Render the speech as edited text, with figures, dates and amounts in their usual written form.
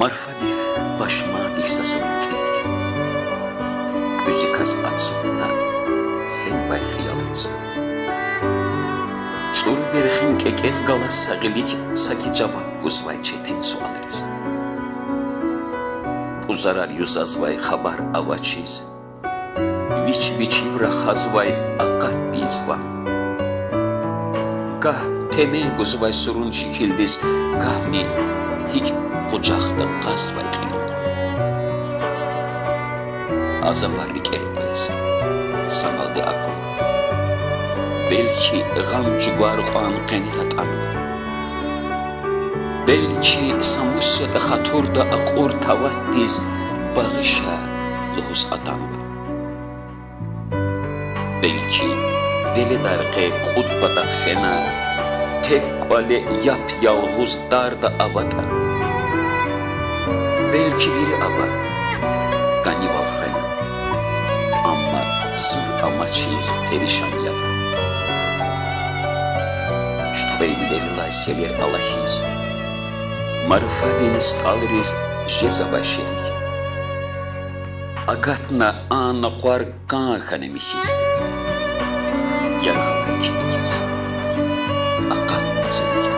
Marfadif başıma dihsasın krik. Gözü kaz atsığına fen var xiyalız. Çuru berxin kekez galas sagilik saki cevap uzvay çetin sualız. Uzarar yüzazvay xabar avaçiz. Viç-viçivra xazvay aqqat dizvan. Gah temey guzvay surun şikildiz, gahni hik kucakta qazvay qiyonda. Azabarlik elbez, sanaldi akul. Belki gam cugvarğan qenirat anvar. Belki samusyada xaturda aqur tavattiz, bağışa luhus atanvar. Belki velidarqe qutbada xena, tek qale yap yalğuz darda avata. Belki biri avar, ganival xena, amma sur amaçiz perişan yada. Что имели лайселер Аллахиз, Марфадин сталриз жезавашерик. Агатна ана қуар канханемихиз, Ярхалайки икиз, Акат мацелик.